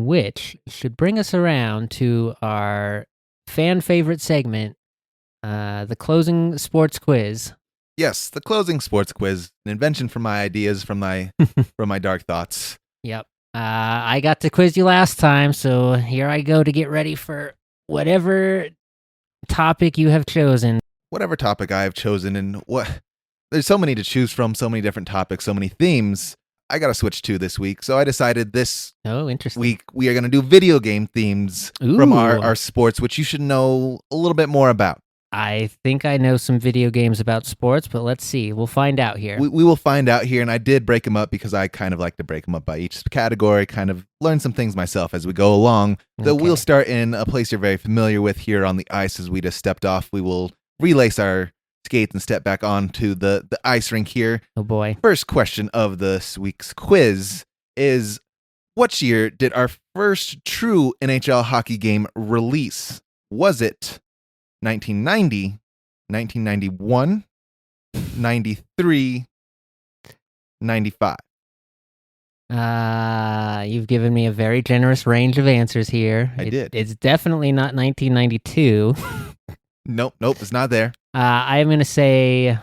which should bring us around to our fan favorite segment, the closing sports quiz. Yes, the closing sports quiz, an invention from my ideas, from my dark thoughts. Yep. I got to quiz you last time, so here I go to get ready for whatever topic you have chosen. Whatever topic I have chosen, and there's so many to choose from, so many different topics, so many themes. I got to switch to this week, so I decided this week we are going to do video game themes from our sports, which you should know a little bit more about. I think I know some video games about sports, but let's see. We'll find out here. We will find out here, and I did break them up because I kind of like to break them up by each category, kind of learn some things myself as we go along. So we'll start in a place you're very familiar with here on the ice as we just stepped off. We will relace our skates and step back onto the ice rink here. Oh boy. First question of this week's quiz is, what year did our first true NHL hockey game release? Was it 1990, 1991, 93, 95? You've given me a very generous range of answers here. I did. It's definitely not 1992. Nope, it's not there. I'm going to say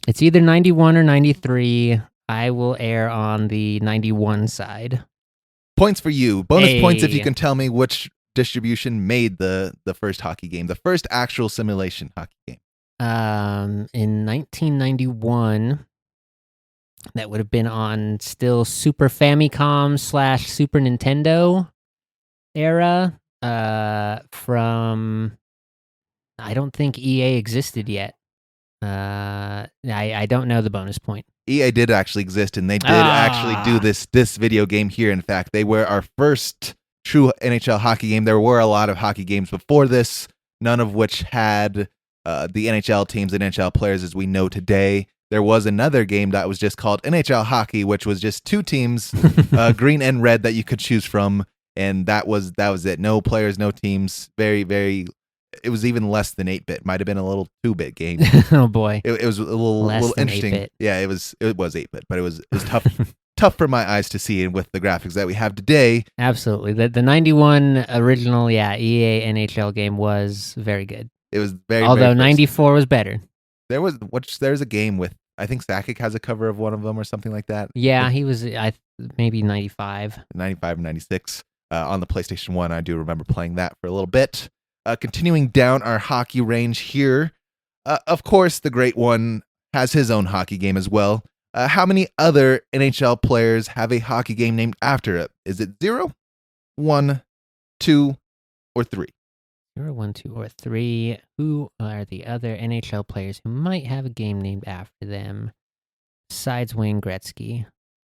it's either 91 or 93. I will err on the 91 side. Points for you. Bonus points if you can tell me which distribution made the first hockey game, the first actual simulation hockey game. In 1991, that would have been on still Super Famicom / Super Nintendo era. From, I don't think EA existed yet. I don't know the bonus point. EA did actually exist, and they did actually do this video game here. In fact, they were our first true NHL hockey game. There were a lot of hockey games before this, none of which had the NHL teams and NHL players as we know today. There was another game that was just called NHL Hockey, which was just two teams, green and red, that you could choose from, and that was it. No players, no teams. Very, very. It was even less than 8-bit. Might have been a little 2-bit game. Oh boy, it was a little interesting. 8-bit. Yeah, it was 8-bit, but it was tough for my eyes to see, and with the graphics that we have today. Absolutely, the 91 original, EA NHL game was very good. It was very. Although very 94 was better. There's a game with, I think Sakic has a cover of one of them or something like that. Yeah, he was maybe 95. 95 or 96 on the PlayStation 1. I do remember playing that for a little bit. Continuing down our hockey range here, of course, the Great One has his own hockey game as well. How many other NHL players have a hockey game named after it? Is it 0, 1, 2, or 3? 0, 1, 2, or 3. Who are the other NHL players who might have a game named after them? Besides Wayne Gretzky.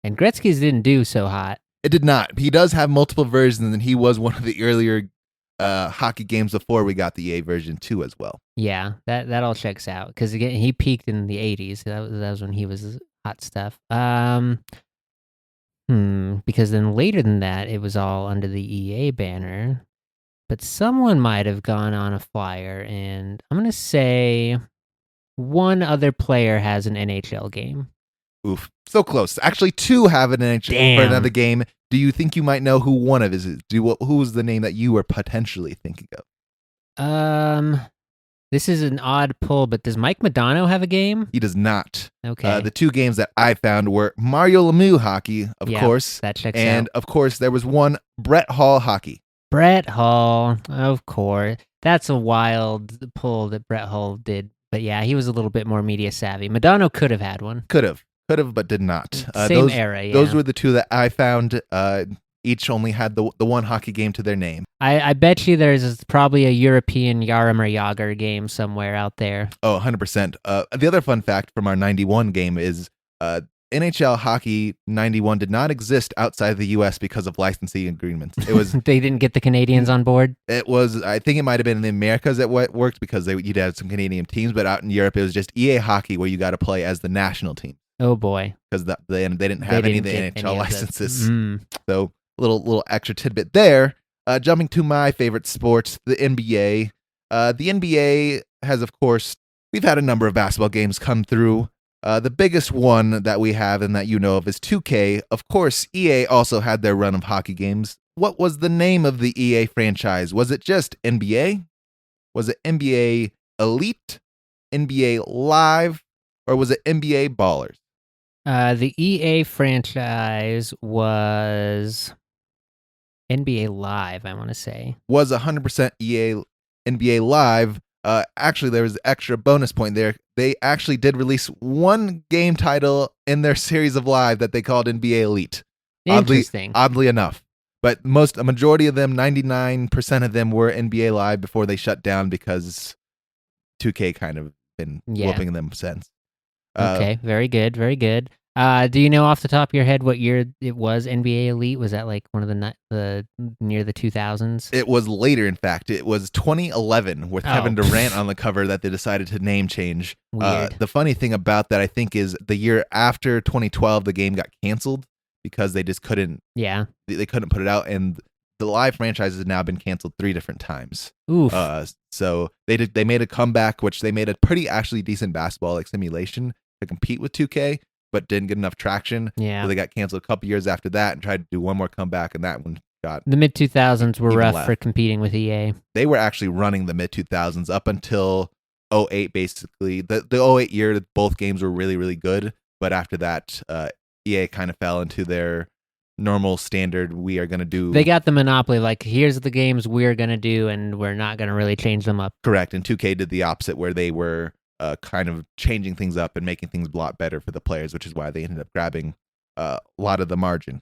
And Gretzky's didn't do so hot. It did not. He does have multiple versions, and he was one of the earlier hockey games before we got the EA version 2 as well. Yeah, that all checks out, because again, he peaked in the 80s. That was when he was hot stuff. Because then later than that, it was all under the EA banner. But someone might have gone on a flyer, and I'm going to say one other player has an NHL game. Oof, so close. Actually, 2 have an NHL for another game. Do you think you might know who one of is? Who was the name that you were potentially thinking of? This is an odd pull, but does Mike Modano have a game? He does not. Okay. The 2 games that I found were Mario Lemieux hockey, of course. That checks out. And of course, there was one Brett Hall hockey. Brett Hall, of course. That's a wild pull that Brett Hall did. But yeah, he was a little bit more media savvy. Modano could have had one. Could have, but did not. Same era, yeah. Those were the 2 that I found. Each only had the one hockey game to their name. I bet you there's probably a European Jaromir Jagr game somewhere out there. Oh, 100%. The other fun fact from our 91 game is NHL Hockey 91 did not exist outside the U.S. because of licensing agreements. It was they didn't get the Canadians on board. It was, I think it might have been in the Americas that worked because you'd have some Canadian teams, but out in Europe it was just EA Hockey where you got to play as the national team. Oh boy, because they didn't have any of the NHL licenses. So little extra tidbit there. Jumping to my favorite sport, the NBA. The NBA has, of course, we've had a number of basketball games come through. The biggest one that we have and that you know of is 2K. Of course, EA also had their run of hockey games. What was the name of the EA franchise? Was it just NBA? Was it NBA Elite? NBA Live? Or was it NBA Ballers? The EA franchise was NBA Live, I want to say. Was 100% EA NBA Live. Actually, there was an extra bonus point there. They actually did release one game title in their series of Live that they called NBA Elite. Interesting. Oddly enough. But a majority of them, 99% of them, were NBA Live before they shut down because 2K kind of been whooping them since. Okay, very good, very good. Do you know off the top of your head what year it was NBA Elite? Was that like one of the near the 2000s? It was later, in fact. It was 2011 with Kevin Durant on the cover that they decided to name change. Weird. The funny thing about that, I think, is the year after 2012, the game got canceled because they just couldn't. Yeah. They couldn't put it out, and the Live franchise has now been canceled 3 different times. Oof. So they made a comeback, which they made a pretty actually decent basketball like simulation to compete with 2K, but didn't get enough traction. Yeah. So they got canceled a couple years after that and tried to do one more comeback, and that one got. The mid 2000s were rough for competing with EA. They were actually running the mid 2000s up until 08, basically. The 08 year, both games were really, really good, but after that, EA kind of fell into their normal standard. We are going to do. They got the monopoly. Like, here's the games we're going to do, and we're not going to really change them up. Correct. And 2K did the opposite, where they were kind of changing things up and making things a lot better for the players, which is why they ended up grabbing a lot of the margin.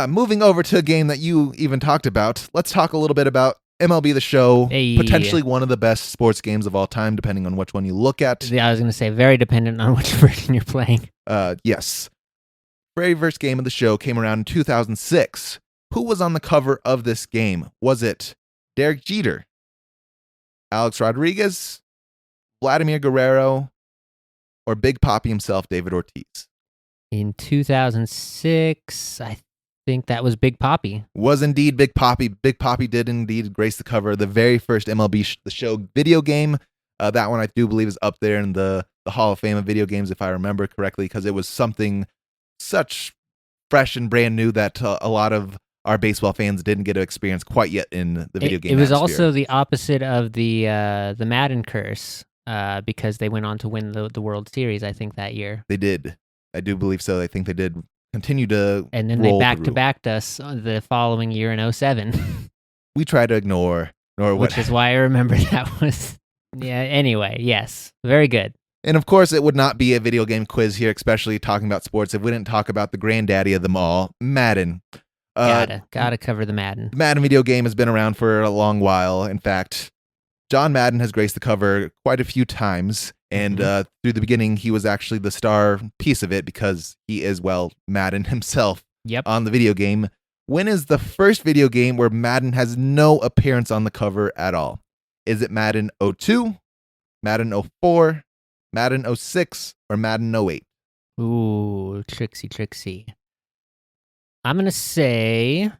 Moving over to a game that you even talked about, let's talk a little bit about MLB The Show, potentially one of the best sports games of all time, depending on which one you look at. Yeah, I was going to say, very dependent on which version you're playing. Yes. Very first game of the show came around in 2006. Who was on the cover of this game? Was it Derek Jeter, Alex Rodriguez, Vladimir Guerrero, or Big Papi himself, David Ortiz? In 2006, I think that was Big Papi. Was indeed Big Papi. Big Papi did indeed grace the cover of the very first MLB The Show video game. That one I do believe is up there in the Hall of Fame of video games, if I remember correctly, because it was something such fresh and brand new that a lot of our baseball fans didn't get to experience quite yet in the video game. It was atmosphere. also the opposite of the Madden curse because they went on to win the World Series, I think, that year. They did. I do believe so. I think they did continue to and then they back-to-backed us the following year in 07. We try to ignore which is why I remember that was... Yeah, anyway, yes. Very good. And of course, it would not be a video game quiz here, especially talking about sports, if we didn't talk about the granddaddy of them all, Madden. Gotta cover the Madden. The Madden video game has been around for a long while. In fact, John Madden has graced the cover quite a few times. And through the beginning, he was actually the star piece of it because he is, Madden himself on the video game. When is the first video game where Madden has no appearance on the cover at all? Is it Madden 02, Madden 04, Madden 06, or Madden 08? Ooh, tricksy. I'm going to say,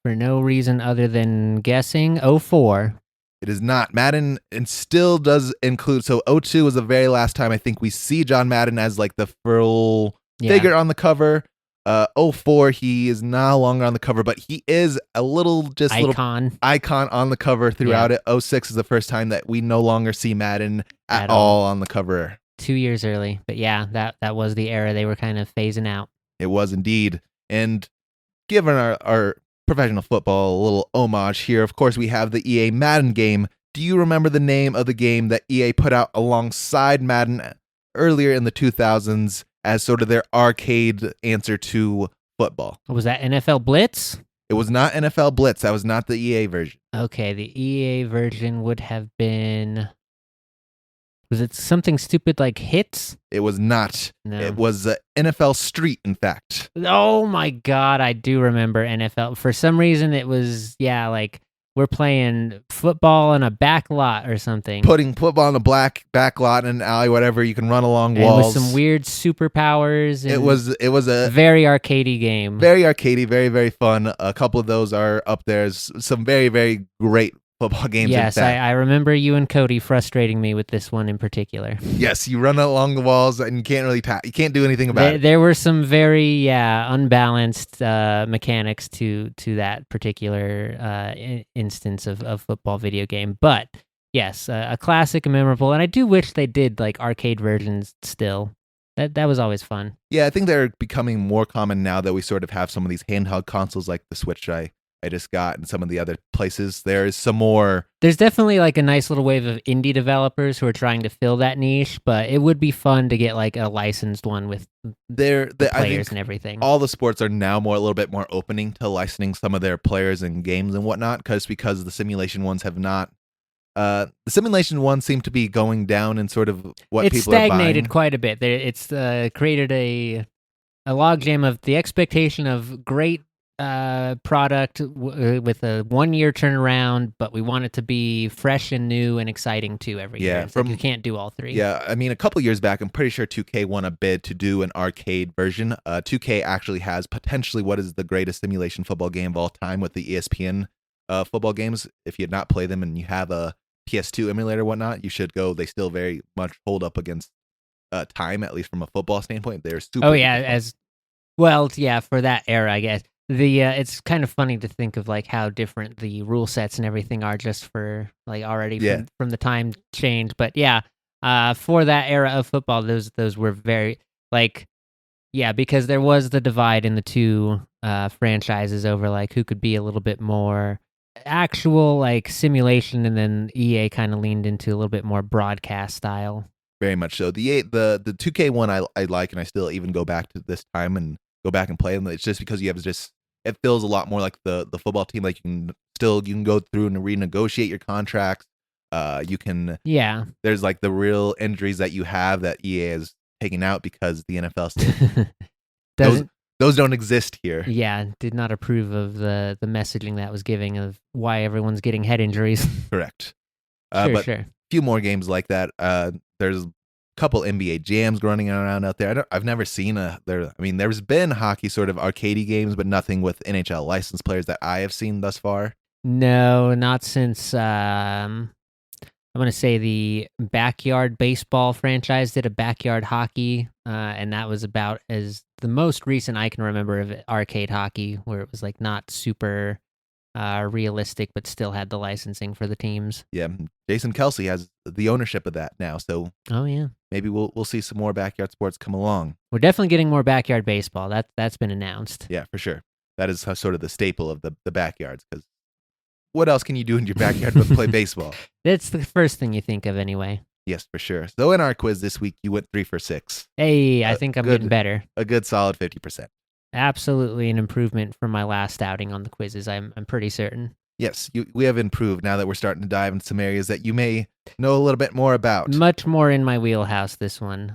for no reason other than guessing, 04. It is not. Madden and still does include, so 02 was the very last time I think we see John Madden as like the full figure on the cover. 04, he is no longer on the cover, but he is a little icon on the cover throughout it. 06 is the first time that we no longer see Madden at all on the cover. 2 years early, but yeah, that was the era they were kind of phasing out. It was indeed. And given our professional football a little homage here, of course, we have the EA Madden game. Do you remember the name of the game that EA put out alongside Madden earlier in the 2000s as sort of their arcade answer to football? Was that NFL Blitz? It was not NFL Blitz. That was not the EA version. Okay, the EA version would have been... Was it something stupid like Hits? It was not. No. It was NFL Street, in fact. Oh my God, I do remember NFL. For some reason, it was, like, we're playing football in a back lot or something. Putting football in a back lot in an alley, whatever. You can run along walls. With some weird superpowers. It was a very arcadey game. Very arcadey, very, very fun. A couple of those are up there. Some very, very great football games. In Yes, fact, I remember you and Cody frustrating me with this one in particular. yes, you run along the walls and you can't really you can't do anything about it. There were some very unbalanced mechanics to that particular instance of football video game, but yes, a classic and memorable. And I do wish they did like arcade versions still. That was always fun. Yeah, I think they're becoming more common now that we sort of have some of these handheld consoles like the Switch I just got and some of the other places. There's some more. There's definitely like a nice little wave of indie developers who are trying to fill that niche, but it would be fun to get like a licensed one with the players and everything. All the sports are now a little bit more opening to licensing some of their players and games and whatnot, because the simulation ones have not. The simulation ones seem to be going down in sort of what it's people are buying. It's stagnated quite a bit. It's created a logjam of the expectation of great product with a 1 year turnaround, but we want it to be fresh and new and exciting too every year. Like you can't do all three. Yeah, I mean, a couple years back, I'm pretty sure 2K won a bid to do an arcade version. 2K actually has potentially what is the greatest simulation football game of all time with the ESPN football games. If you had not played them and you have a PS2 emulator or whatnot, you should go. They still very much hold up against time, at least from a football standpoint. They're super. Oh yeah, as well, yeah, for that era, I guess. It's kind of funny to think of like how different the rule sets and everything are just for like already from the time change. But yeah, for that era of football, those were very like, yeah, because there was the divide in the two franchises over like who could be a little bit more actual like simulation, and then EA kind of leaned into a little bit more broadcast style. Very much so. The 2K one I like, and I still even go back to this time and go back and play them. It's just because it feels a lot more like the football team. Like you can go through and renegotiate your contracts. There's like the real injuries that you have that EA is taking out because the NFL said those don't exist here. Yeah, did not approve of the messaging that was giving of why everyone's getting head injuries. Correct. Sure. A few more games like that. There's couple NBA jams running around out there. I've never seen there's been hockey sort of arcadey games, but nothing with NHL licensed players that I have seen thus far. No, not since I'm going to say the Backyard Baseball franchise did a backyard hockey, and that was about as the most recent I can remember of arcade hockey, where it was like not super realistic, but still had the licensing for the teams. Yeah, Jason Kelsey has the ownership of that now, so oh yeah, maybe we'll see some more backyard sports come along. We're definitely getting more backyard baseball. That's been announced. Yeah, for sure. That is sort of the staple of the backyards, because what else can you do in your backyard but play baseball? That's the first thing you think of anyway. Yes, for sure. So in our quiz this week, you went 3 for 6. Hey, I think I'm getting better. A good solid 50%. Absolutely an improvement from my last outing on the quizzes. I'm pretty certain. Yes, we have improved now that we're starting to dive into some areas that you may know a little bit more about. Much more in my wheelhouse, this one.